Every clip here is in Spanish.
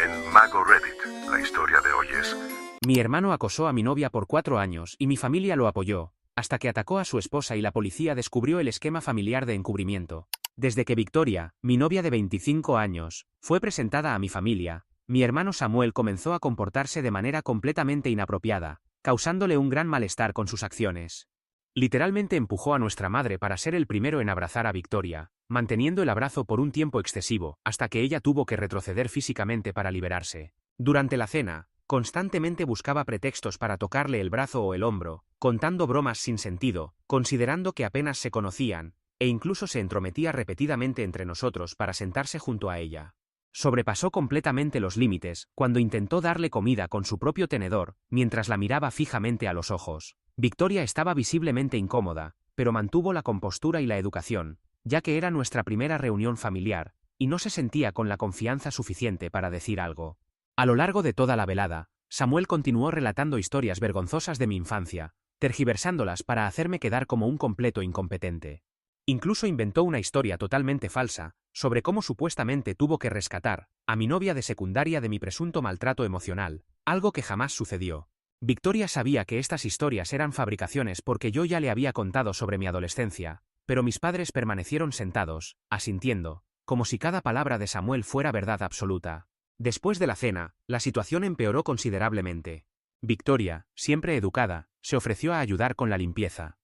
en Mago Reddit. La historia de hoy es... Mi hermano acosó a mi novia por 4 años y mi familia lo apoyó, hasta que atacó a su esposa y la policía descubrió el esquema familiar de encubrimiento. Desde que Victoria, mi novia de 25 años, fue presentada a mi familia, mi hermano Samuel comenzó a comportarse de manera completamente inapropiada, causándole un gran malestar con sus acciones. Literalmente empujó a nuestra madre para ser el primero en abrazar a Victoria, manteniendo el abrazo por un tiempo excesivo, hasta que ella tuvo que retroceder físicamente para liberarse. Durante la cena, constantemente buscaba pretextos para tocarle el brazo o el hombro, contando bromas sin sentido, considerando que apenas se conocían, e incluso se entrometía repetidamente entre nosotros para sentarse junto a ella. Sobrepasó completamente los límites cuando intentó darle comida con su propio tenedor, mientras la miraba fijamente a los ojos. Victoria estaba visiblemente incómoda, pero mantuvo la compostura y la educación, ya que era nuestra primera reunión familiar, y no se sentía con la confianza suficiente para decir algo. A lo largo de toda la velada, Samuel continuó relatando historias vergonzosas de mi infancia, tergiversándolas para hacerme quedar como un completo incompetente. Incluso inventó una historia totalmente falsa, sobre cómo supuestamente tuvo que rescatar a mi novia de secundaria de mi presunto maltrato emocional, algo que jamás sucedió. Victoria sabía que estas historias eran fabricaciones porque yo ya le había contado sobre mi adolescencia, pero mis padres permanecieron sentados, asintiendo, como si cada palabra de Samuel fuera verdad absoluta. Después de la cena, la situación empeoró considerablemente. Victoria, siempre educada, se ofreció a ayudar con la limpieza.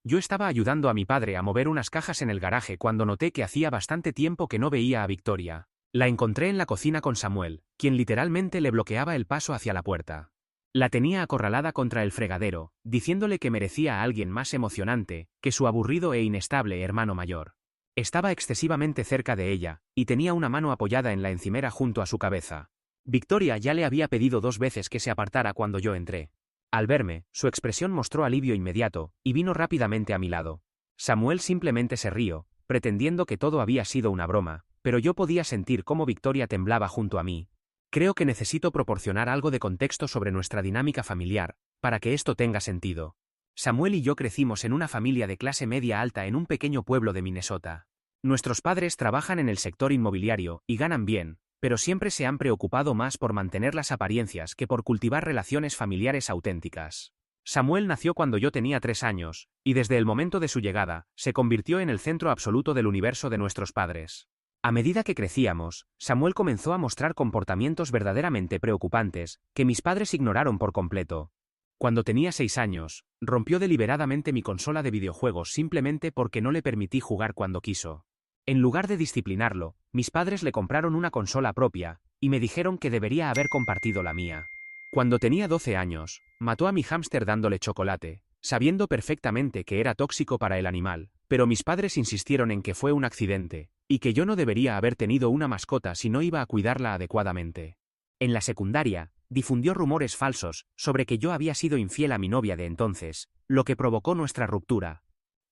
Yo estaba ayudando a mi padre a mover unas cajas en el garaje cuando noté que hacía bastante tiempo que no veía a Victoria. La encontré en la cocina con Samuel, quien literalmente le bloqueaba el paso hacia la puerta. La tenía acorralada contra el fregadero, diciéndole que merecía a alguien más emocionante que su aburrido e inestable hermano mayor. Estaba excesivamente cerca de ella, y tenía una mano apoyada en la encimera junto a su cabeza. Victoria ya le había pedido 2 veces que se apartara cuando yo entré. Al verme, su expresión mostró alivio inmediato, y vino rápidamente a mi lado. Samuel simplemente se rió, pretendiendo que todo había sido una broma, pero yo podía sentir cómo Victoria temblaba junto a mí. Creo que necesito proporcionar algo de contexto sobre nuestra dinámica familiar, para que esto tenga sentido. Samuel y yo crecimos en una familia de clase media alta en un pequeño pueblo de Minnesota. Nuestros padres trabajan en el sector inmobiliario, y ganan bien, pero siempre se han preocupado más por mantener las apariencias que por cultivar relaciones familiares auténticas. Samuel nació cuando yo tenía 3 años, y desde el momento de su llegada, se convirtió en el centro absoluto del universo de nuestros padres. A medida que crecíamos, Samuel comenzó a mostrar comportamientos verdaderamente preocupantes, que mis padres ignoraron por completo. Cuando tenía 6 años, rompió deliberadamente mi consola de videojuegos simplemente porque no le permití jugar cuando quiso. En lugar de disciplinarlo, mis padres le compraron una consola propia, y me dijeron que debería haber compartido la mía. Cuando tenía 12 años, mató a mi hámster dándole chocolate, sabiendo perfectamente que era tóxico para el animal, pero mis padres insistieron en que fue un accidente, y que yo no debería haber tenido una mascota si no iba a cuidarla adecuadamente. En la secundaria, difundió rumores falsos sobre que yo había sido infiel a mi novia de entonces, lo que provocó nuestra ruptura.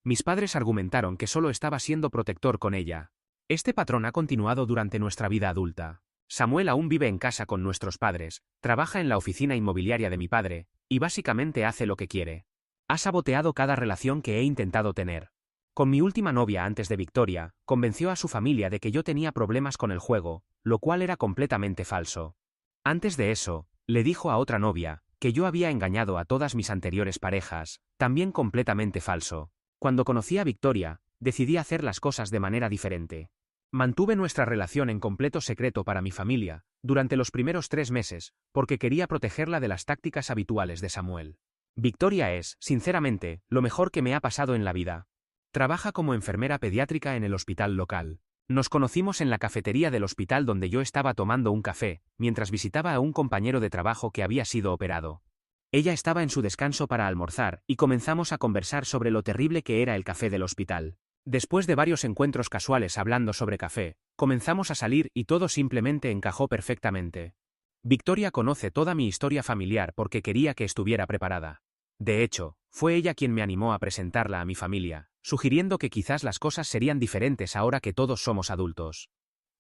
Mis padres argumentaron que solo estaba siendo protector con ella. Este patrón ha continuado durante nuestra vida adulta. Samuel aún vive en casa con nuestros padres, trabaja en la oficina inmobiliaria de mi padre, y básicamente hace lo que quiere. Ha saboteado cada relación que he intentado tener. Con mi última novia antes de Victoria, convenció a su familia de que yo tenía problemas con el juego, lo cual era completamente falso. Antes de eso, le dijo a otra novia que yo había engañado a todas mis anteriores parejas, también completamente falso. Cuando conocí a Victoria, decidí hacer las cosas de manera diferente. Mantuve nuestra relación en completo secreto para mi familia, durante los primeros 3 meses, porque quería protegerla de las tácticas habituales de Samuel. Victoria es, sinceramente, lo mejor que me ha pasado en la vida. Trabaja como enfermera pediátrica en el hospital local. Nos conocimos en la cafetería del hospital donde yo estaba tomando un café, mientras visitaba a un compañero de trabajo que había sido operado. Ella estaba en su descanso para almorzar, y comenzamos a conversar sobre lo terrible que era el café del hospital. Después de varios encuentros casuales hablando sobre café, comenzamos a salir y todo simplemente encajó perfectamente. Victoria conoce toda mi historia familiar porque quería que estuviera preparada. De hecho, fue ella quien me animó a presentarla a mi familia, sugiriendo que quizás las cosas serían diferentes ahora que todos somos adultos.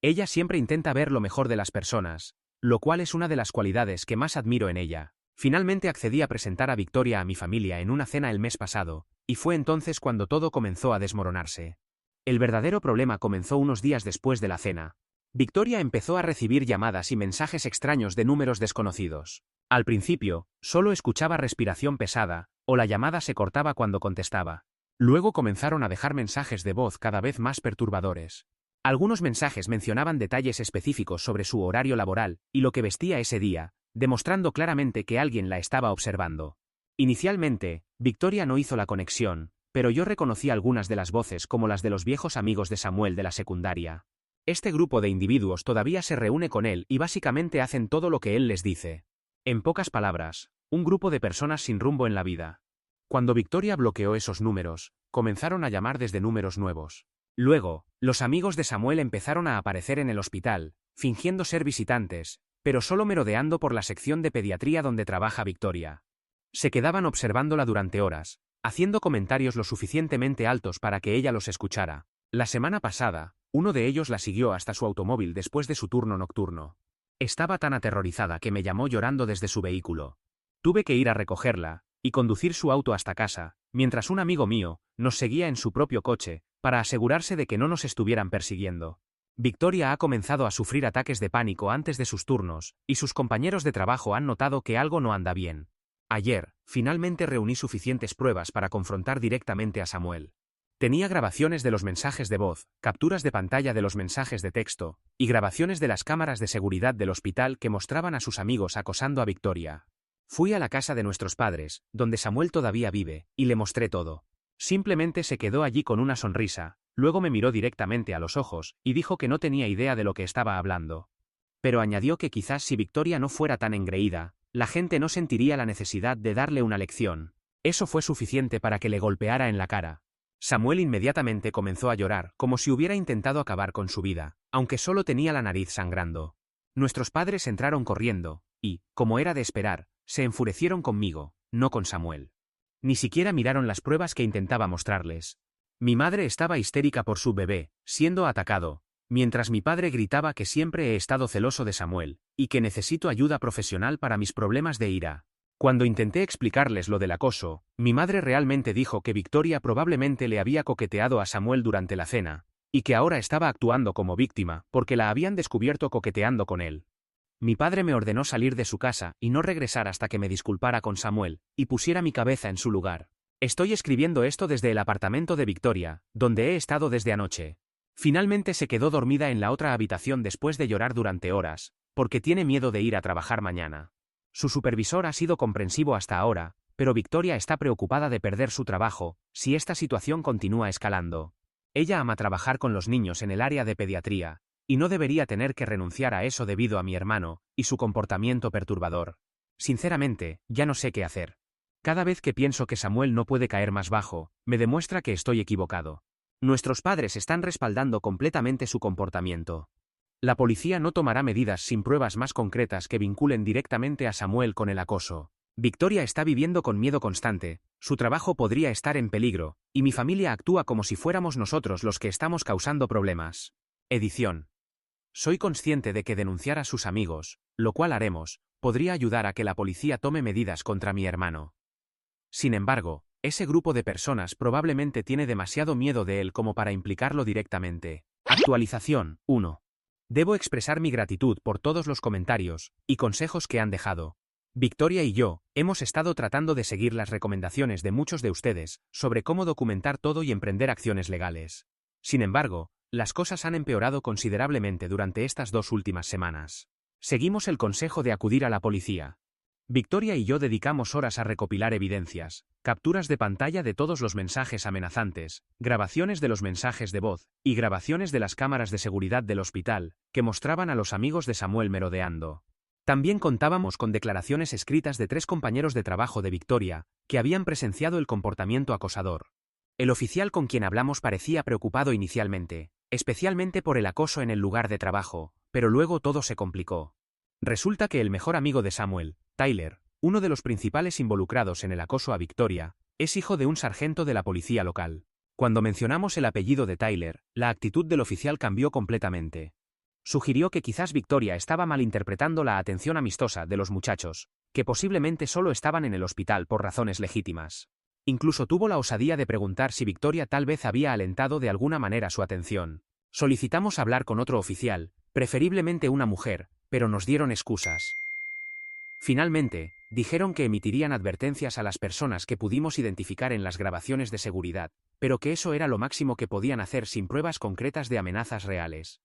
Ella siempre intenta ver lo mejor de las personas, lo cual es una de las cualidades que más admiro en ella. Finalmente accedí a presentar a Victoria a mi familia en una cena el mes pasado, y fue entonces cuando todo comenzó a desmoronarse. El verdadero problema comenzó unos días después de la cena. Victoria empezó a recibir llamadas y mensajes extraños de números desconocidos. Al principio, solo escuchaba respiración pesada, o la llamada se cortaba cuando contestaba. Luego comenzaron a dejar mensajes de voz cada vez más perturbadores. Algunos mensajes mencionaban detalles específicos sobre su horario laboral y lo que vestía ese día, demostrando claramente que alguien la estaba observando. Inicialmente, Victoria no hizo la conexión, pero yo reconocí algunas de las voces como las de los viejos amigos de Samuel de la secundaria. Este grupo de individuos todavía se reúne con él y básicamente hacen todo lo que él les dice. En pocas palabras, un grupo de personas sin rumbo en la vida. Cuando Victoria bloqueó esos números, comenzaron a llamar desde números nuevos. Luego, los amigos de Samuel empezaron a aparecer en el hospital, fingiendo ser visitantes, pero solo merodeando por la sección de pediatría donde trabaja Victoria. Se quedaban observándola durante horas, haciendo comentarios lo suficientemente altos para que ella los escuchara. La semana pasada, uno de ellos la siguió hasta su automóvil después de su turno nocturno. Estaba tan aterrorizada que me llamó llorando desde su vehículo. Tuve que ir a recogerla y conducir su auto hasta casa, mientras un amigo mío nos seguía en su propio coche, para asegurarse de que no nos estuvieran persiguiendo. Victoria ha comenzado a sufrir ataques de pánico antes de sus turnos, y sus compañeros de trabajo han notado que algo no anda bien. Ayer, finalmente reuní suficientes pruebas para confrontar directamente a Samuel. Tenía grabaciones de los mensajes de voz, capturas de pantalla de los mensajes de texto, y grabaciones de las cámaras de seguridad del hospital que mostraban a sus amigos acosando a Victoria. Fui a la casa de nuestros padres, donde Samuel todavía vive, y le mostré todo. Simplemente se quedó allí con una sonrisa, luego me miró directamente a los ojos, y dijo que no tenía idea de lo que estaba hablando. Pero añadió que quizás si Victoria no fuera tan engreída, la gente no sentiría la necesidad de darle una lección. Eso fue suficiente para que le golpeara en la cara. Samuel inmediatamente comenzó a llorar, como si hubiera intentado acabar con su vida, aunque solo tenía la nariz sangrando. Nuestros padres entraron corriendo, y, como era de esperar, se enfurecieron conmigo, no con Samuel. Ni siquiera miraron las pruebas que intentaba mostrarles. Mi madre estaba histérica por su bebé, siendo atacado, mientras mi padre gritaba que siempre he estado celoso de Samuel, y que necesito ayuda profesional para mis problemas de ira. Cuando intenté explicarles lo del acoso, mi madre realmente dijo que Victoria probablemente le había coqueteado a Samuel durante la cena, y que ahora estaba actuando como víctima porque la habían descubierto coqueteando con él. Mi padre me ordenó salir de su casa y no regresar hasta que me disculpara con Samuel y pusiera mi cabeza en su lugar. Estoy escribiendo esto desde el apartamento de Victoria, donde he estado desde anoche. Finalmente se quedó dormida en la otra habitación después de llorar durante horas, porque tiene miedo de ir a trabajar mañana. Su supervisor ha sido comprensivo hasta ahora, pero Victoria está preocupada de perder su trabajo si esta situación continúa escalando. Ella ama trabajar con los niños en el área de pediatría, y no debería tener que renunciar a eso debido a mi hermano y su comportamiento perturbador. Sinceramente, ya no sé qué hacer. Cada vez que pienso que Samuel no puede caer más bajo, me demuestra que estoy equivocado. Nuestros padres están respaldando completamente su comportamiento. La policía no tomará medidas sin pruebas más concretas que vinculen directamente a Samuel con el acoso. Victoria está viviendo con miedo constante, su trabajo podría estar en peligro, y mi familia actúa como si fuéramos nosotros los que estamos causando problemas. Edición. Soy consciente de que denunciar a sus amigos, lo cual haremos, podría ayudar a que la policía tome medidas contra mi hermano. Sin embargo, ese grupo de personas probablemente tiene demasiado miedo de él como para implicarlo directamente. Actualización 1. Debo expresar mi gratitud por todos los comentarios y consejos que han dejado. Victoria y yo hemos estado tratando de seguir las recomendaciones de muchos de ustedes sobre cómo documentar todo y emprender acciones legales. Sin embargo, las cosas han empeorado considerablemente durante estas 2 últimas semanas. Seguimos el consejo de acudir a la policía. Victoria y yo dedicamos horas a recopilar evidencias, capturas de pantalla de todos los mensajes amenazantes, grabaciones de los mensajes de voz, y grabaciones de las cámaras de seguridad del hospital, que mostraban a los amigos de Samuel merodeando. También contábamos con declaraciones escritas de 3 compañeros de trabajo de Victoria, que habían presenciado el comportamiento acosador. El oficial con quien hablamos parecía preocupado inicialmente, especialmente por el acoso en el lugar de trabajo, pero luego todo se complicó. Resulta que el mejor amigo de Samuel, Tyler, uno de los principales involucrados en el acoso a Victoria, es hijo de un sargento de la policía local. Cuando mencionamos el apellido de Tyler, la actitud del oficial cambió completamente. Sugirió que quizás Victoria estaba malinterpretando la atención amistosa de los muchachos, que posiblemente solo estaban en el hospital por razones legítimas. Incluso tuvo la osadía de preguntar si Victoria tal vez había alentado de alguna manera su atención. Solicitamos hablar con otro oficial, Preferiblemente una mujer, pero nos dieron excusas. Finalmente, dijeron que emitirían advertencias a las personas que pudimos identificar en las grabaciones de seguridad, pero que eso era lo máximo que podían hacer sin pruebas concretas de amenazas reales.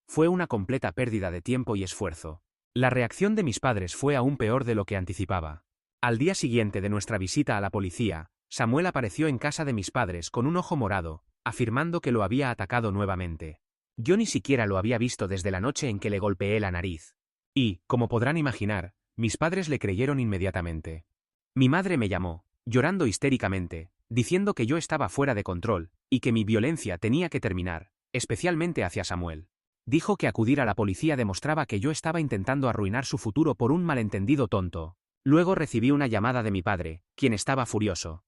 Fue una completa pérdida de tiempo y esfuerzo. La reacción de mis padres fue aún peor de lo que anticipaba. Al día siguiente de nuestra visita a la policía, Samuel apareció en casa de mis padres con un ojo morado, afirmando que lo había atacado nuevamente. Yo ni siquiera lo había visto desde la noche en que le golpeé la nariz. Y, como podrán imaginar, mis padres le creyeron inmediatamente. Mi madre me llamó, llorando histéricamente, diciendo que yo estaba fuera de control, y que mi violencia tenía que terminar, especialmente hacia Samuel. Dijo que acudir a la policía demostraba que yo estaba intentando arruinar su futuro por un malentendido tonto. Luego recibí una llamada de mi padre, quien estaba furioso.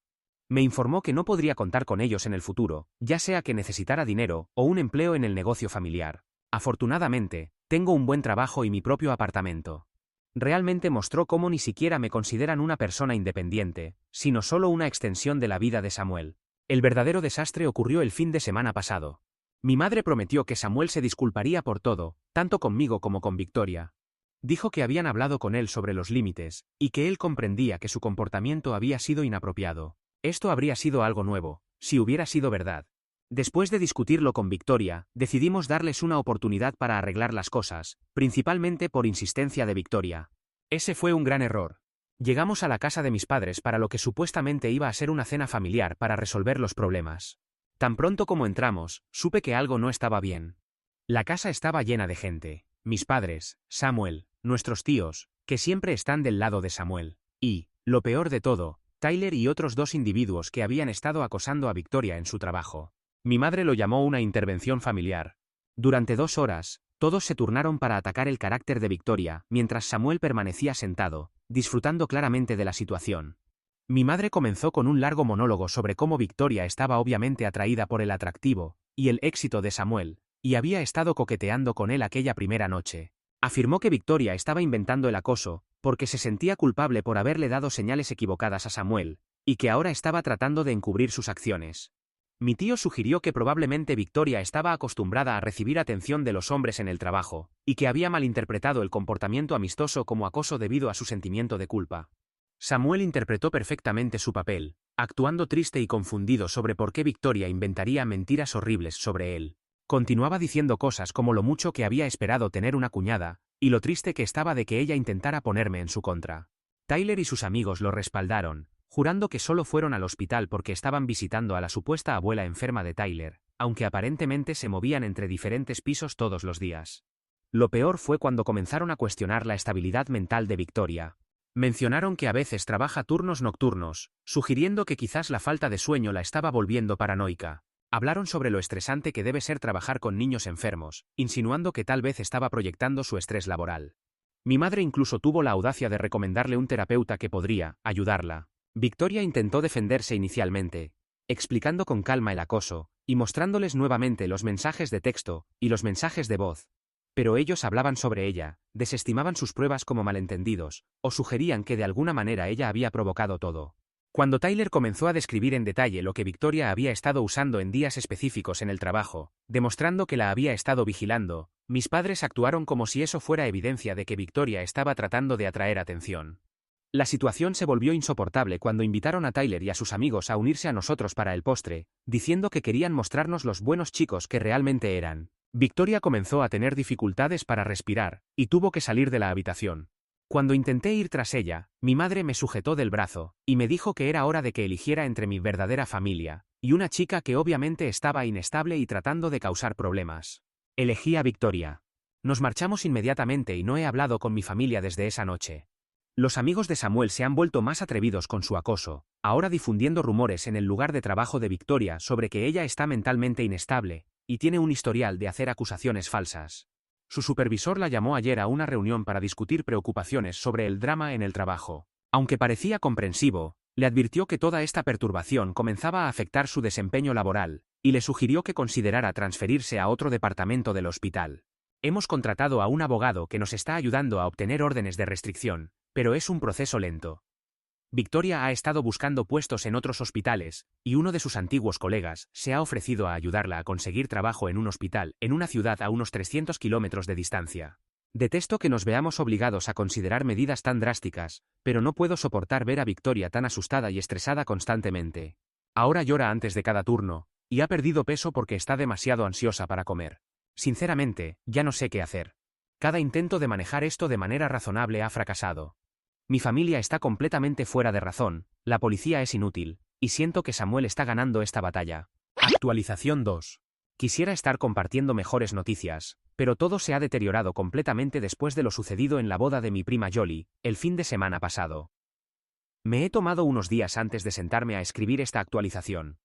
Me informó que no podría contar con ellos en el futuro, ya sea que necesitara dinero o un empleo en el negocio familiar. Afortunadamente, tengo un buen trabajo y mi propio apartamento. Realmente mostró cómo ni siquiera me consideran una persona independiente, sino solo una extensión de la vida de Samuel. El verdadero desastre ocurrió el fin de semana pasado. Mi madre prometió que Samuel se disculparía por todo, tanto conmigo como con Victoria. Dijo que habían hablado con él sobre los límites, y que él comprendía que su comportamiento había sido inapropiado. Esto habría sido algo nuevo, si hubiera sido verdad. Después de discutirlo con Victoria, decidimos darles una oportunidad para arreglar las cosas, principalmente por insistencia de Victoria. Ese fue un gran error. Llegamos a la casa de mis padres para lo que supuestamente iba a ser una cena familiar para resolver los problemas. Tan pronto como entramos, supe que algo no estaba bien. La casa estaba llena de gente. Mis padres, Samuel, nuestros tíos, que siempre están del lado de Samuel, y, lo peor de todo, Tyler y otros dos individuos que habían estado acosando a Victoria en su trabajo. Mi madre lo llamó una intervención familiar. Durante 2 horas, todos se turnaron para atacar el carácter de Victoria, mientras Samuel permanecía sentado, disfrutando claramente de la situación. Mi madre comenzó con un largo monólogo sobre cómo Victoria estaba obviamente atraída por el atractivo y el éxito de Samuel, y había estado coqueteando con él aquella primera noche. Afirmó que Victoria estaba inventando el acoso, porque se sentía culpable por haberle dado señales equivocadas a Samuel, y que ahora estaba tratando de encubrir sus acciones. Mi tío sugirió que probablemente Victoria estaba acostumbrada a recibir atención de los hombres en el trabajo, y que había malinterpretado el comportamiento amistoso como acoso debido a su sentimiento de culpa. Samuel interpretó perfectamente su papel, actuando triste y confundido sobre por qué Victoria inventaría mentiras horribles sobre él. Continuaba diciendo cosas como lo mucho que había esperado tener una cuñada, y lo triste que estaba de que ella intentara ponerme en su contra. Tyler y sus amigos lo respaldaron, jurando que solo fueron al hospital porque estaban visitando a la supuesta abuela enferma de Tyler, aunque aparentemente se movían entre diferentes pisos todos los días. Lo peor fue cuando comenzaron a cuestionar la estabilidad mental de Victoria. Mencionaron que a veces trabaja turnos nocturnos, sugiriendo que quizás la falta de sueño la estaba volviendo paranoica. Hablaron sobre lo estresante que debe ser trabajar con niños enfermos, insinuando que tal vez estaba proyectando su estrés laboral. Mi madre incluso tuvo la audacia de recomendarle un terapeuta que podría ayudarla. Victoria intentó defenderse inicialmente, explicando con calma el acoso, y mostrándoles nuevamente los mensajes de texto y los mensajes de voz. Pero ellos hablaban sobre ella, desestimaban sus pruebas como malentendidos, o sugerían que de alguna manera ella había provocado todo. Cuando Tyler comenzó a describir en detalle lo que Victoria había estado usando en días específicos en el trabajo, demostrando que la había estado vigilando, mis padres actuaron como si eso fuera evidencia de que Victoria estaba tratando de atraer atención. La situación se volvió insoportable cuando invitaron a Tyler y a sus amigos a unirse a nosotros para el postre, diciendo que querían mostrarnos los buenos chicos que realmente eran. Victoria comenzó a tener dificultades para respirar, y tuvo que salir de la habitación. Cuando intenté ir tras ella, mi madre me sujetó del brazo, y me dijo que era hora de que eligiera entre mi verdadera familia, y una chica que obviamente estaba inestable y tratando de causar problemas. Elegí a Victoria. Nos marchamos inmediatamente y no he hablado con mi familia desde esa noche. Los amigos de Samuel se han vuelto más atrevidos con su acoso, ahora difundiendo rumores en el lugar de trabajo de Victoria sobre que ella está mentalmente inestable, y tiene un historial de hacer acusaciones falsas. Su supervisor la llamó ayer a una reunión para discutir preocupaciones sobre el drama en el trabajo. Aunque parecía comprensivo, le advirtió que toda esta perturbación comenzaba a afectar su desempeño laboral, y le sugirió que considerara transferirse a otro departamento del hospital. Hemos contratado a un abogado que nos está ayudando a obtener órdenes de restricción, pero es un proceso lento. Victoria ha estado buscando puestos en otros hospitales, y uno de sus antiguos colegas se ha ofrecido a ayudarla a conseguir trabajo en un hospital en una ciudad a unos 300 kilómetros de distancia. Detesto que nos veamos obligados a considerar medidas tan drásticas, pero no puedo soportar ver a Victoria tan asustada y estresada constantemente. Ahora llora antes de cada turno, y ha perdido peso porque está demasiado ansiosa para comer. Sinceramente, ya no sé qué hacer. Cada intento de manejar esto de manera razonable ha fracasado. Mi familia está completamente fuera de razón, la policía es inútil, y siento que Samuel está ganando esta batalla. Actualización 2. Quisiera estar compartiendo mejores noticias, pero todo se ha deteriorado completamente después de lo sucedido en la boda de mi prima Jolie, el fin de semana pasado. Me he tomado unos días antes de sentarme a escribir esta actualización.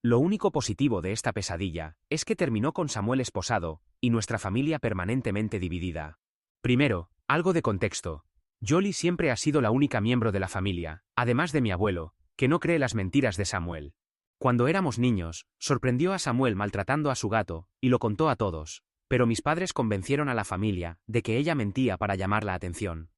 Lo único positivo de esta pesadilla es que terminó con Samuel esposado, y nuestra familia permanentemente dividida. Primero, algo de contexto. Jolie siempre ha sido la única miembro de la familia, además de mi abuelo, que no cree las mentiras de Samuel. Cuando éramos niños, sorprendió a Samuel maltratando a su gato, y lo contó a todos, pero mis padres convencieron a la familia de que ella mentía para llamar la atención.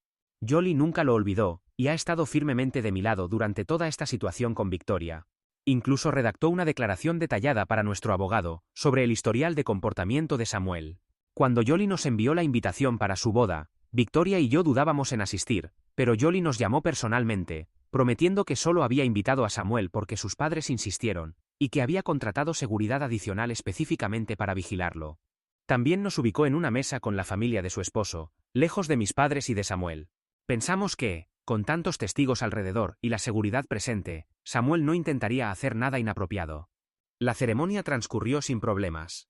Jolie nunca lo olvidó, y ha estado firmemente de mi lado durante toda esta situación con Victoria. Incluso redactó una declaración detallada para nuestro abogado, sobre el historial de comportamiento de Samuel. Cuando Jolie nos envió la invitación para su boda, Victoria y yo dudábamos en asistir, pero Jolie nos llamó personalmente, prometiendo que solo había invitado a Samuel porque sus padres insistieron, y que había contratado seguridad adicional específicamente para vigilarlo. También nos ubicó en una mesa con la familia de su esposo, lejos de mis padres y de Samuel. Pensamos que, con tantos testigos alrededor y la seguridad presente, Samuel no intentaría hacer nada inapropiado. La ceremonia transcurrió sin problemas.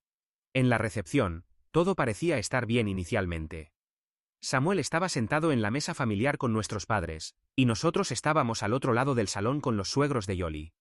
En la recepción, todo parecía estar bien inicialmente. Samuel estaba sentado en la mesa familiar con nuestros padres, y nosotros estábamos al otro lado del salón con los suegros de Jolie.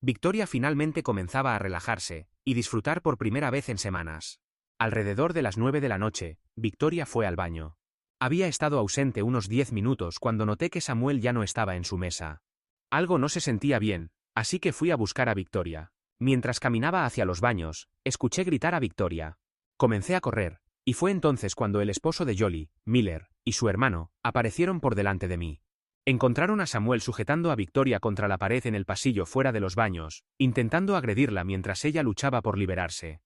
Victoria finalmente comenzaba a relajarse, y disfrutar por primera vez en semanas. Alrededor de las 9 de la noche, Victoria fue al baño. Había estado ausente unos 10 minutos cuando noté que Samuel ya no estaba en su mesa. Algo no se sentía bien, así que fui a buscar a Victoria. Mientras caminaba hacia los baños, escuché gritar a Victoria. Comencé a correr, y fue entonces cuando el esposo de Jolie, Miller, y su hermano, aparecieron por delante de mí. Encontraron a Samuel sujetando a Victoria contra la pared en el pasillo fuera de los baños, intentando agredirla mientras ella luchaba por liberarse.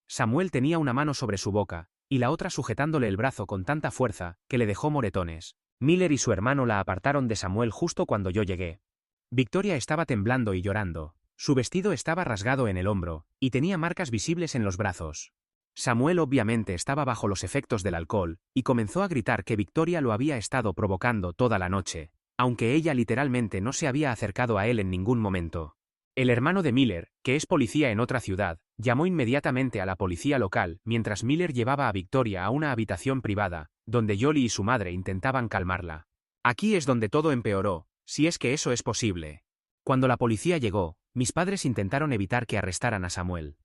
Samuel tenía una mano sobre su boca, y la otra sujetándole el brazo con tanta fuerza, que le dejó moretones. Miller y su hermano la apartaron de Samuel justo cuando yo llegué. Victoria estaba temblando y llorando. Su vestido estaba rasgado en el hombro, y tenía marcas visibles en los brazos. Samuel obviamente estaba bajo los efectos del alcohol, y comenzó a gritar que Victoria lo había estado provocando toda la noche, aunque ella literalmente no se había acercado a él en ningún momento. El hermano de Miller, que es policía en otra ciudad, llamó inmediatamente a la policía local mientras Miller llevaba a Victoria a una habitación privada, donde Jolie y su madre intentaban calmarla. Aquí es donde todo empeoró, si es que eso es posible. Cuando la policía llegó, mis padres intentaron evitar que arrestaran a Samuel.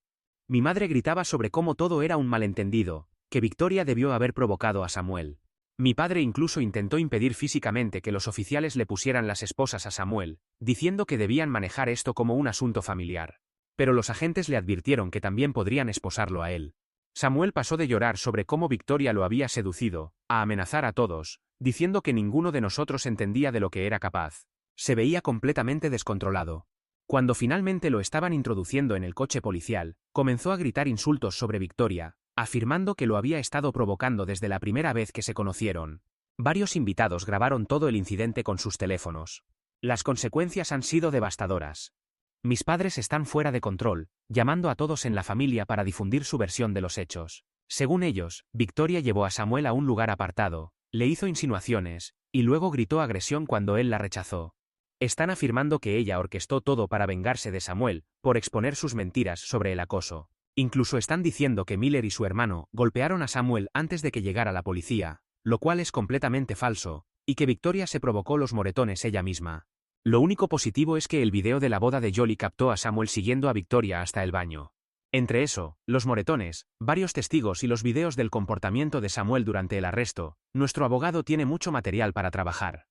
Mi madre gritaba sobre cómo todo era un malentendido, que Victoria debió haber provocado a Samuel. Mi padre incluso intentó impedir físicamente que los oficiales le pusieran las esposas a Samuel, diciendo que debían manejar esto como un asunto familiar. Pero los agentes le advirtieron que también podrían esposarlo a él. Samuel pasó de llorar sobre cómo Victoria lo había seducido, a amenazar a todos, diciendo que ninguno de nosotros entendía de lo que era capaz. Se veía completamente descontrolado. Cuando finalmente lo estaban introduciendo en el coche policial, comenzó a gritar insultos sobre Victoria, afirmando que lo había estado provocando desde la primera vez que se conocieron. Varios invitados grabaron todo el incidente con sus teléfonos. Las consecuencias han sido devastadoras. Mis padres están fuera de control, llamando a todos en la familia para difundir su versión de los hechos. Según ellos, Victoria llevó a Samuel a un lugar apartado, le hizo insinuaciones, y luego gritó agresión cuando él la rechazó. Están afirmando que ella orquestó todo para vengarse de Samuel, por exponer sus mentiras sobre el acoso. Incluso están diciendo que Miller y su hermano golpearon a Samuel antes de que llegara la policía, lo cual es completamente falso, y que Victoria se provocó los moretones ella misma. Lo único positivo es que el video de la boda de Jolie captó a Samuel siguiendo a Victoria hasta el baño. Entre eso, los moretones, varios testigos y los videos del comportamiento de Samuel durante el arresto, nuestro abogado tiene mucho material para trabajar.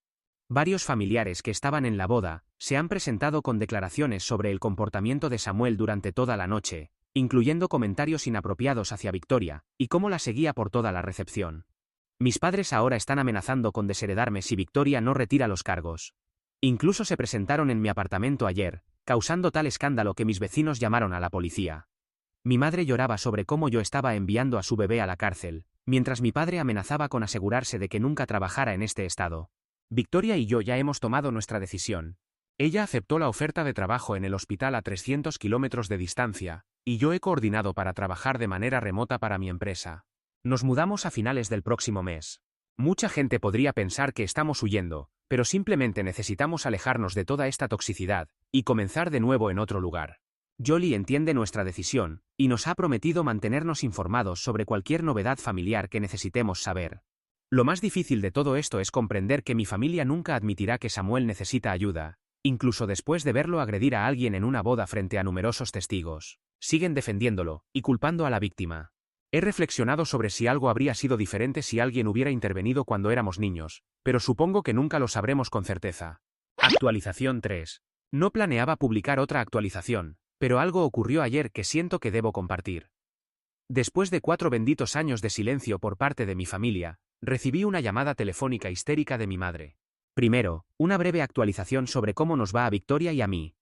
Varios familiares que estaban en la boda se han presentado con declaraciones sobre el comportamiento de Samuel durante toda la noche, incluyendo comentarios inapropiados hacia Victoria, y cómo la seguía por toda la recepción. Mis padres ahora están amenazando con desheredarme si Victoria no retira los cargos. Incluso se presentaron en mi apartamento ayer, causando tal escándalo que mis vecinos llamaron a la policía. Mi madre lloraba sobre cómo yo estaba enviando a su bebé a la cárcel, mientras mi padre amenazaba con asegurarse de que nunca trabajara en este estado. Victoria y yo ya hemos tomado nuestra decisión. Ella aceptó la oferta de trabajo en el hospital a 300 kilómetros de distancia, y yo he coordinado para trabajar de manera remota para mi empresa. Nos mudamos a finales del próximo mes. Mucha gente podría pensar que estamos huyendo, pero simplemente necesitamos alejarnos de toda esta toxicidad y comenzar de nuevo en otro lugar. Jolie entiende nuestra decisión y nos ha prometido mantenernos informados sobre cualquier novedad familiar que necesitemos saber. Lo más difícil de todo esto es comprender que mi familia nunca admitirá que Samuel necesita ayuda, incluso después de verlo agredir a alguien en una boda frente a numerosos testigos. Siguen defendiéndolo y culpando a la víctima. He reflexionado sobre si algo habría sido diferente si alguien hubiera intervenido cuando éramos niños, pero supongo que nunca lo sabremos con certeza. Actualización 3. No planeaba publicar otra actualización, pero algo ocurrió ayer que siento que debo compartir. Después de 4 benditos años de silencio por parte de mi familia, recibí una llamada telefónica histérica de mi madre. Primero, una breve actualización sobre cómo nos va a Victoria y a mí.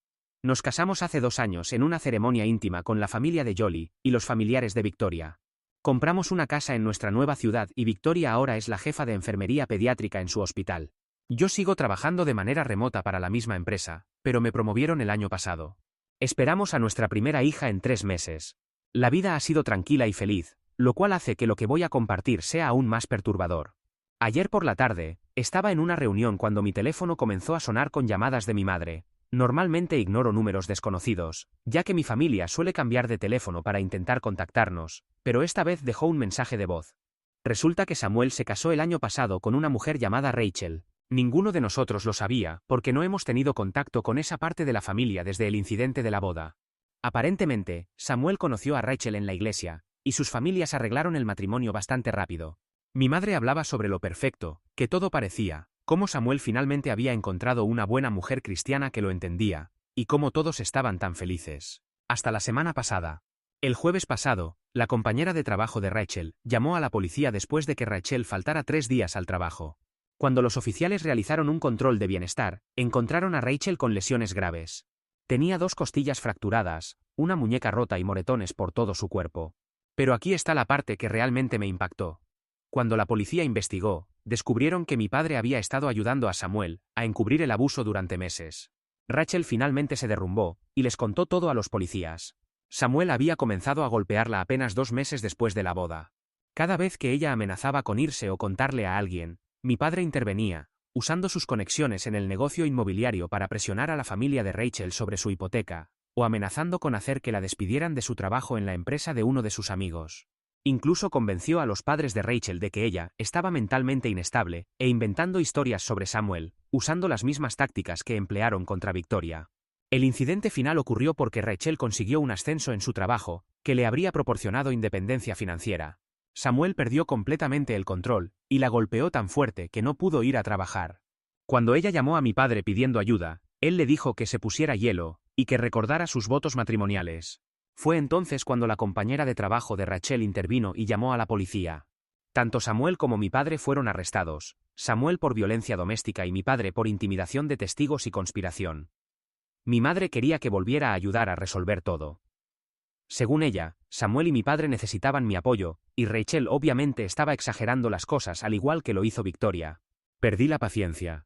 Nos casamos hace 2 años en una ceremonia íntima con la familia de Jolie y los familiares de Victoria. Compramos una casa en nuestra nueva ciudad y Victoria ahora es la jefa de enfermería pediátrica en su hospital. Yo sigo trabajando de manera remota para la misma empresa, pero me promovieron el año pasado. Esperamos a nuestra primera hija en 3 meses. La vida ha sido tranquila y feliz, lo cual hace que lo que voy a compartir sea aún más perturbador. Ayer por la tarde, estaba en una reunión cuando mi teléfono comenzó a sonar con llamadas de mi madre. Normalmente ignoro números desconocidos, ya que mi familia suele cambiar de teléfono para intentar contactarnos, pero esta vez dejó un mensaje de voz. Resulta que Samuel se casó el año pasado con una mujer llamada Rachel. Ninguno de nosotros lo sabía, porque no hemos tenido contacto con esa parte de la familia desde el incidente de la boda. Aparentemente, Samuel conoció a Rachel en la iglesia, y sus familias arreglaron el matrimonio bastante rápido. Mi madre hablaba sobre lo perfecto, que todo parecía, cómo Samuel finalmente había encontrado una buena mujer cristiana que lo entendía, y cómo todos estaban tan felices. Hasta la semana pasada. El jueves pasado, la compañera de trabajo de Rachel llamó a la policía después de que Rachel faltara 3 días al trabajo. Cuando los oficiales realizaron un control de bienestar, encontraron a Rachel con lesiones graves. Tenía 2 costillas fracturadas, una muñeca rota y moretones por todo su cuerpo. Pero aquí está la parte que realmente me impactó. Cuando la policía investigó, descubrieron que mi padre había estado ayudando a Samuel a encubrir el abuso durante meses. Rachel finalmente se derrumbó y les contó todo a los policías. Samuel había comenzado a golpearla apenas 2 meses después de la boda. Cada vez que ella amenazaba con irse o contarle a alguien, mi padre intervenía, usando sus conexiones en el negocio inmobiliario para presionar a la familia de Rachel sobre su hipoteca, o amenazando con hacer que la despidieran de su trabajo en la empresa de uno de sus amigos. Incluso convenció a los padres de Rachel de que ella estaba mentalmente inestable, e inventando historias sobre Samuel, usando las mismas tácticas que emplearon contra Victoria. El incidente final ocurrió porque Rachel consiguió un ascenso en su trabajo, que le habría proporcionado independencia financiera. Samuel perdió completamente el control, y la golpeó tan fuerte que no pudo ir a trabajar. Cuando ella llamó a mi padre pidiendo ayuda, él le dijo que se pusiera hielo, y que recordara sus votos matrimoniales. Fue entonces cuando la compañera de trabajo de Rachel intervino y llamó a la policía. Tanto Samuel como mi padre fueron arrestados, Samuel por violencia doméstica y mi padre por intimidación de testigos y conspiración. Mi madre quería que volviera a ayudar a resolver todo. Según ella, Samuel y mi padre necesitaban mi apoyo, y Rachel obviamente estaba exagerando las cosas al igual que lo hizo Victoria. Perdí la paciencia.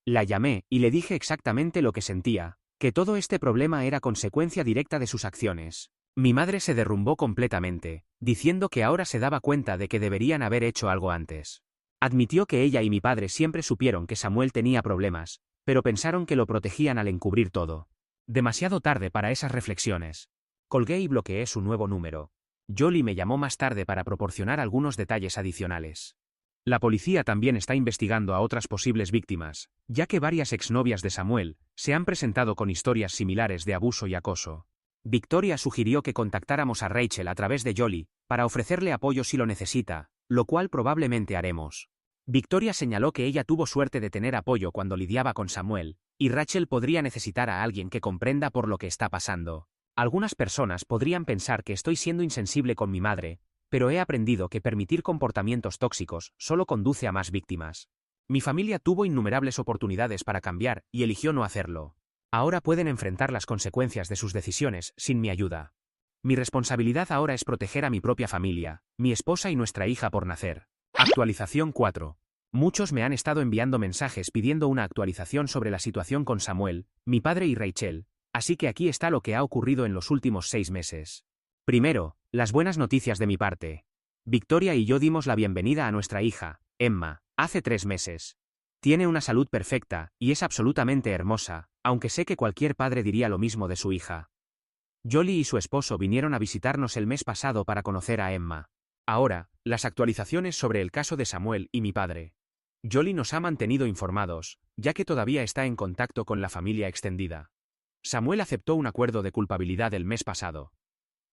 La llamé y le dije exactamente lo que sentía, que todo este problema era consecuencia directa de sus acciones. Mi madre se derrumbó completamente, diciendo que ahora se daba cuenta de que deberían haber hecho algo antes. Admitió que ella y mi padre siempre supieron que Samuel tenía problemas, pero pensaron que lo protegían al encubrir todo. Demasiado tarde para esas reflexiones. Colgué y bloqueé su nuevo número. Jolie me llamó más tarde para proporcionar algunos detalles adicionales. La policía también está investigando a otras posibles víctimas, ya que varias exnovias de Samuel se han presentado con historias similares de abuso y acoso. Victoria sugirió que contactáramos a Rachel a través de Jolie para ofrecerle apoyo si lo necesita, lo cual probablemente haremos. Victoria señaló que ella tuvo suerte de tener apoyo cuando lidiaba con Samuel, y Rachel podría necesitar a alguien que comprenda por lo que está pasando. Algunas personas podrían pensar que estoy siendo insensible con mi madre, pero he aprendido que permitir comportamientos tóxicos solo conduce a más víctimas. Mi familia tuvo innumerables oportunidades para cambiar y eligió no hacerlo. Ahora pueden enfrentar las consecuencias de sus decisiones sin mi ayuda. Mi responsabilidad ahora es proteger a mi propia familia, mi esposa y nuestra hija por nacer. Actualización 4. Muchos me han estado enviando mensajes pidiendo una actualización sobre la situación con Samuel, mi padre y Rachel, así que aquí está lo que ha ocurrido en los últimos 6 meses. Primero, las buenas noticias de mi parte. Victoria y yo dimos la bienvenida a nuestra hija, Emma, hace 3 meses. Tiene una salud perfecta, y es absolutamente hermosa, aunque sé que cualquier padre diría lo mismo de su hija. Jolie y su esposo vinieron a visitarnos el mes pasado para conocer a Emma. Ahora, las actualizaciones sobre el caso de Samuel y mi padre. Jolie nos ha mantenido informados, ya que todavía está en contacto con la familia extendida. Samuel aceptó un acuerdo de culpabilidad el mes pasado.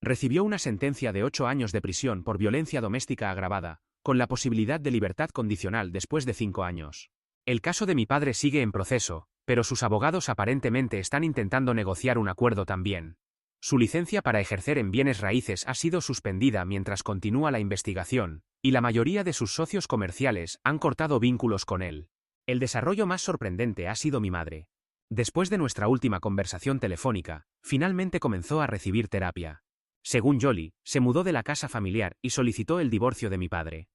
Recibió una sentencia de 8 años de prisión por violencia doméstica agravada, con la posibilidad de libertad condicional después de 5 años. El caso de mi padre sigue en proceso, pero sus abogados aparentemente están intentando negociar un acuerdo también. Su licencia para ejercer en bienes raíces ha sido suspendida mientras continúa la investigación, y la mayoría de sus socios comerciales han cortado vínculos con él. El desarrollo más sorprendente ha sido mi madre. Después de nuestra última conversación telefónica, finalmente comenzó a recibir terapia. Según Jolie, se mudó de la casa familiar y solicitó el divorcio de mi padre.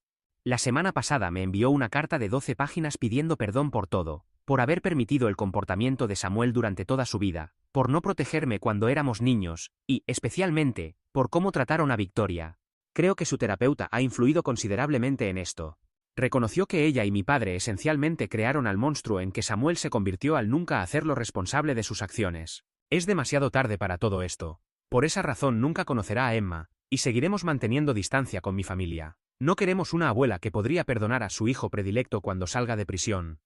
La semana pasada me envió una carta de 12 páginas pidiendo perdón por todo, por haber permitido el comportamiento de Samuel durante toda su vida, por no protegerme cuando éramos niños, y, especialmente, por cómo trataron a Victoria. Creo que su terapeuta ha influido considerablemente en esto. Reconoció que ella y mi padre esencialmente crearon al monstruo en que Samuel se convirtió al nunca hacerlo responsable de sus acciones. Es demasiado tarde para todo esto. Por esa razón nunca conocerá a Emma, y seguiremos manteniendo distancia con mi familia. No queremos una abuela que podría perdonar a su hijo predilecto cuando salga de prisión.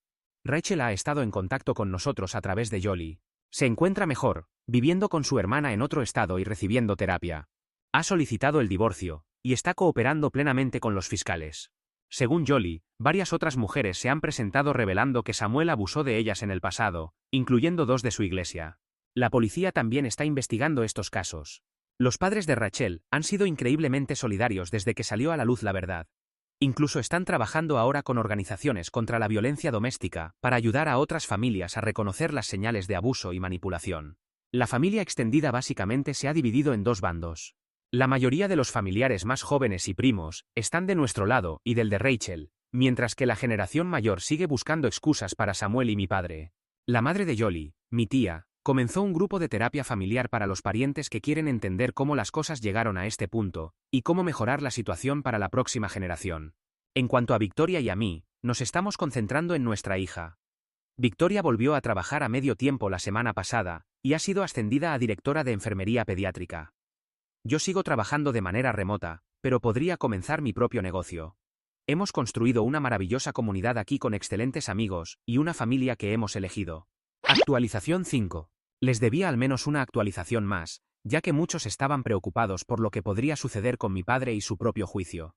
Rachel ha estado en contacto con nosotros a través de Jolie. Se encuentra mejor, viviendo con su hermana en otro estado y recibiendo terapia. Ha solicitado el divorcio, y está cooperando plenamente con los fiscales. Según Jolie, varias otras mujeres se han presentado revelando que Samuel abusó de ellas en el pasado, incluyendo 2 de su iglesia. La policía también está investigando estos casos. Los padres de Rachel han sido increíblemente solidarios desde que salió a la luz la verdad. Incluso están trabajando ahora con organizaciones contra la violencia doméstica para ayudar a otras familias a reconocer las señales de abuso y manipulación. La familia extendida básicamente se ha dividido en 2 bandos. La mayoría de los familiares más jóvenes y primos están de nuestro lado y del de Rachel, mientras que la generación mayor sigue buscando excusas para Samuel y mi padre. La madre de Jolie, mi tía, comenzó un grupo de terapia familiar para los parientes que quieren entender cómo las cosas llegaron a este punto, y cómo mejorar la situación para la próxima generación. En cuanto a Victoria y a mí, nos estamos concentrando en nuestra hija. Victoria volvió a trabajar a medio tiempo la semana pasada, y ha sido ascendida a directora de enfermería pediátrica. Yo sigo trabajando de manera remota, pero podría comenzar mi propio negocio. Hemos construido una maravillosa comunidad aquí con excelentes amigos, y una familia que hemos elegido. Actualización 5. Les debía al menos una actualización más, ya que muchos estaban preocupados por lo que podría suceder con mi padre y su propio juicio.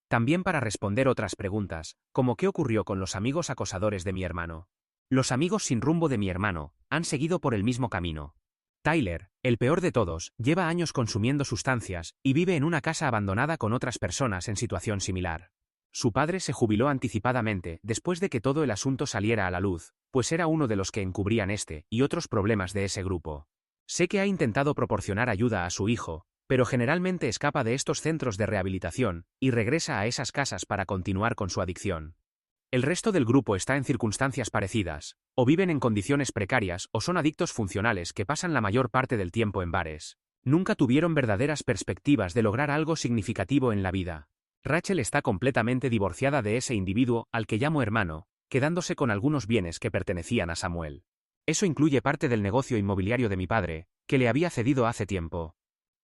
También para responder otras preguntas, como qué ocurrió con los amigos acosadores de mi hermano. Los amigos sin rumbo de mi hermano han seguido por el mismo camino. Tyler, el peor de todos, lleva años consumiendo sustancias y vive en una casa abandonada con otras personas en situación similar. Su padre se jubiló anticipadamente después de que todo el asunto saliera a la luz, pues era uno de los que encubrían este y otros problemas de ese grupo. Sé que ha intentado proporcionar ayuda a su hijo, pero generalmente escapa de estos centros de rehabilitación y regresa a esas casas para continuar con su adicción. El resto del grupo está en circunstancias parecidas, o viven en condiciones precarias o son adictos funcionales que pasan la mayor parte del tiempo en bares. Nunca tuvieron verdaderas perspectivas de lograr algo significativo en la vida. Rachel está completamente divorciada de ese individuo al que llamo hermano, quedándose con algunos bienes que pertenecían a Samuel. Eso incluye parte del negocio inmobiliario de mi padre, que le había cedido hace tiempo.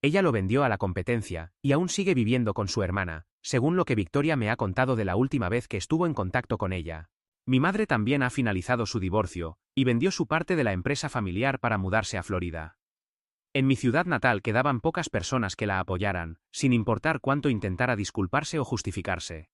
Ella lo vendió a la competencia, y aún sigue viviendo con su hermana, según lo que Victoria me ha contado de la última vez que estuvo en contacto con ella. Mi madre también ha finalizado su divorcio, y vendió su parte de la empresa familiar para mudarse a Florida. En mi ciudad natal quedaban pocas personas que la apoyaran, sin importar cuánto intentara disculparse o justificarse.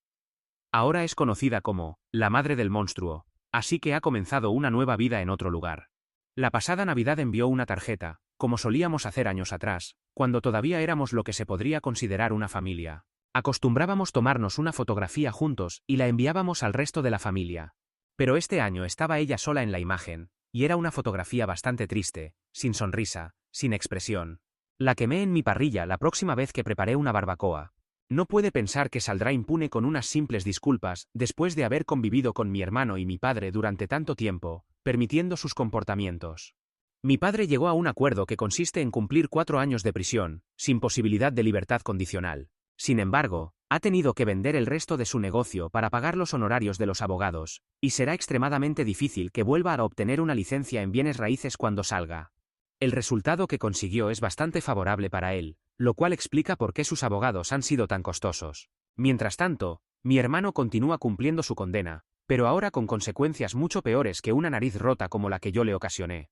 Ahora es conocida como la madre del monstruo, así que ha comenzado una nueva vida en otro lugar. La pasada Navidad envió una tarjeta, como solíamos hacer años atrás, cuando todavía éramos lo que se podría considerar una familia. Acostumbrábamos tomarnos una fotografía juntos y la enviábamos al resto de la familia, Pero este año estaba ella sola en la imagen, y era una fotografía bastante triste, sin sonrisa, sin expresión. La quemé en mi parrilla la próxima vez que preparé una barbacoa. No puede pensar que saldrá impune con unas simples disculpas, después de haber convivido con mi hermano y mi padre durante tanto tiempo, permitiendo sus comportamientos. Mi padre llegó a un acuerdo que consiste en cumplir 4 años de prisión, sin posibilidad de libertad condicional. Sin embargo, ha tenido que vender el resto de su negocio para pagar los honorarios de los abogados, y será extremadamente difícil que vuelva a obtener una licencia en bienes raíces cuando salga. El resultado que consiguió es bastante favorable para él, lo cual explica por qué sus abogados han sido tan costosos. Mientras tanto, mi hermano continúa cumpliendo su condena, pero ahora con consecuencias mucho peores que una nariz rota como la que yo le ocasioné.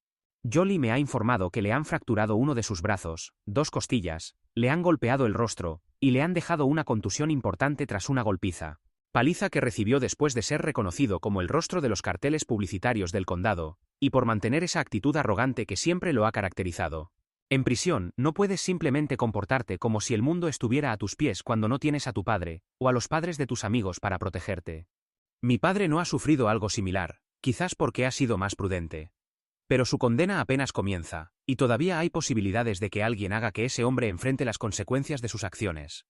Jolly me ha informado que le han fracturado uno de sus brazos, 2 costillas, le han golpeado el rostro, y le han dejado una contusión importante tras una golpiza. Paliza que recibió después de ser reconocido como el rostro de los carteles publicitarios del condado, y por mantener esa actitud arrogante que siempre lo ha caracterizado. En prisión, no puedes simplemente comportarte como si el mundo estuviera a tus pies cuando no tienes a tu padre, o a los padres de tus amigos para protegerte. Mi padre no ha sufrido algo similar, quizás porque ha sido más prudente. Pero su condena apenas comienza, y todavía hay posibilidades de que alguien haga que ese hombre enfrente las consecuencias de sus acciones.